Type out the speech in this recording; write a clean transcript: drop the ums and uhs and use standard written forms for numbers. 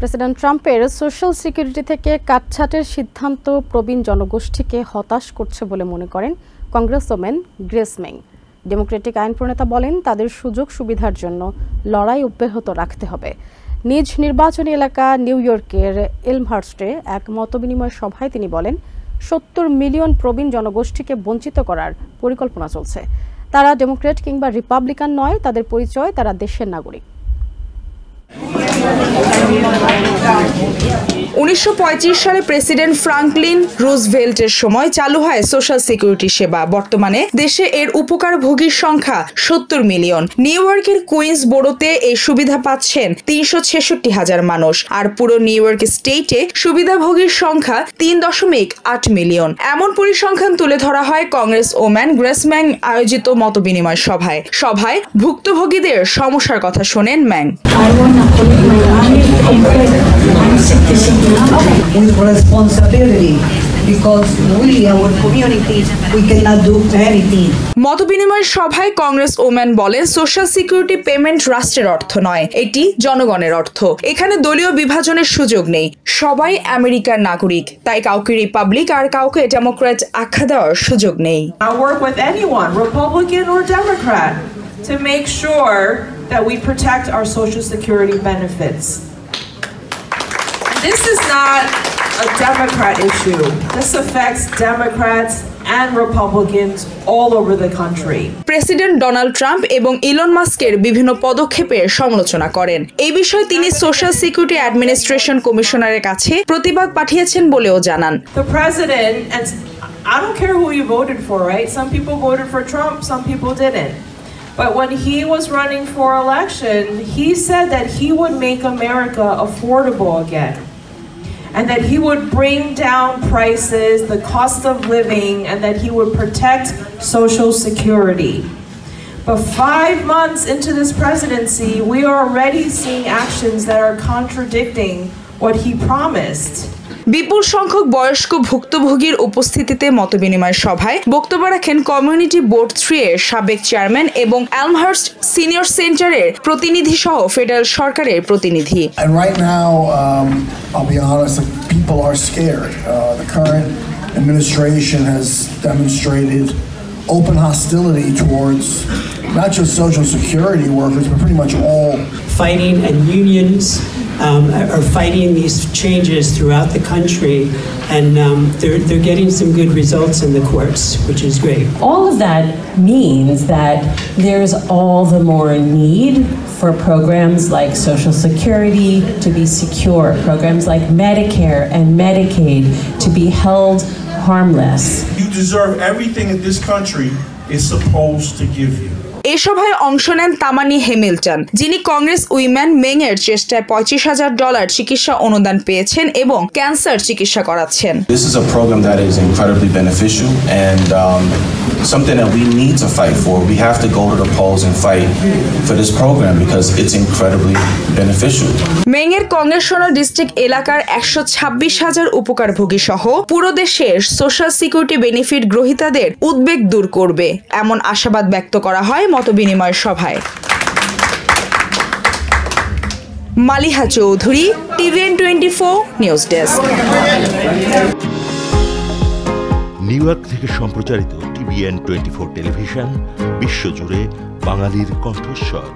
President ট্রাম্পের social security থেকে কাটছাঁটের সিদ্ধান্ত প্রবীণ জনগোষ্ঠীকে হতাশ করছে বলে মনে করেন কংগ্রেসম্যান গ্রেস মেং। ডেমোক্রেটিক আইন প্রণেতা বলেন, তাদের সুযোগ সুবিধার জন্য লড়াই অব্যাহত রাখতে হবে। নিজ নির্বাচনী এলাকা নিউ ইয়র্কের এলমহার্স্টে এক মতবিনিময় সভায় তিনি বলেন, ৭০ মিলিয়ন প্রবীণ জনগোষ্ঠীকে বঞ্চিত করার পরিকল্পনা চলছে। তারা ডেমোক্রেট কিংবা রিপাবলিকান নয়, তাদের পরিচয় তারা দেশের নাগরিক। ১৯৩৫ সালে প্রেসিডেন্ট ফ্রাঙ্কলিন রুজভেল্টের সময় চালু হয় সোশ্যাল সিকিউরিটি সেবা। বর্তমানে দেশে এর উপকারভোগীর সংখ্যা ৭০ মিলিয়ন। নিউ ইয়র্কের কুইন্স বোরোতে এই সুবিধা পাচ্ছেন ৩৬৬,০০০ মানুষ, আর পুরো নিউ ইয়র্ক স্টেটে সুবিধাভোগীর সংখ্যা ৩.৮ মিলিয়ন। এমন পরিসংখ্যান তুলে ধরা হয় কংগ্রেস ওম্যান গ্রেস ম্যাং আয়োজিত মতবিনিময় সভায় ভুক্তভোগীদের সমস্যার কথা শোনেন Mang. With responsibility, because we, our community, we cannot do anything. মতবিনিময় সভায় কংগ্রেস ওম্যান বলেন, সোশ্যাল সিকিউরিটি পেমেন্ট রাষ্ট্রের অর্থ নয়, এটি জনগণের অর্থ। এখানে দলীয় বিভাজনের সুযোগ নেই, সবাই আমেরিকার নাগরিক, তাই কাউকে রিপাবলিক আর কাউকে ডেমোক্র্যাট আখ্যা দেওয়ার সুযোগ নেই। I work with anyone, Republican or Democrat, to make sure that we protect our social security benefits. This is not a Democrat issue. This affects Democrats and Republicans all over the country. President Donald Trump এবং Elon মাস্কের বিভিন্ন পদক্ষেপের সমালোচনা করেন। এই বিষয়ে তিনি social security administration কমিশনারের কাছে প্রতিবাদ পাঠিয়েছেন বলেও জানান। The president, and I don't care who you voted for, right? Some people voted for Trump, some people didn't. But when he was running for election, he said that he would make America affordable again, and that he would bring down prices, the cost of living, and that he would protect Social Security. But 5 months into this presidency, we are already seeing actions that are contradicting what he promised. বিপুল সংখ্যক বয়স্ক ভুক্তভোগীর উপস্থিতিতে মতবিনিময় সভায় বক্তব্য রাখেন community board 3 এর সাবেক chairman এবং এলমহার্স্ট সিনিয়র সেন্টারের প্রতিনিধি সহ ফেডারেল সরকারের প্রতিনিধি। And right now, I'll be honest, people are scared. The current administration has demonstrated open hostility towards not just Social Security workers, but pretty much all. Fighting and unions are fighting these changes throughout the country, and they're getting some good results in the courts, which is great. All of that means that there's all the more need for programs like Social Security to be secure, programs like Medicare and Medicaid to be held harmless. You deserve everything that this country is supposed to give you. এই সভায় অংশ নেন তামানি Hamilton, যিনি Congress women Meng এর চেষ্টায় $25,000 চিকিৎসা অনুদান পেয়েছেন এবং ক্যান্সার চিকিৎসা করাচ্ছেন। This is a program that is incredibly beneficial and something that we need to fight for. We have to go to the polls and fight for this program because it's incredibly beneficial. Meng এর Congressional district এলাকার 126,000 উপকারভোগী সহ পুরো দেশের social security benefit গ্রহীতাদের উদ্বেগ দূর করবে, এমন আশাবাদ ব্যক্ত করা হয় মতবিনিময় সভায়। Maliha Chowdhury, TVN24 news desk. New York থেকে সম্প্রচারিত TVN24 টেলিভিশন বিশ্বজুড়ে বাঙালির কণ্ঠস্বর।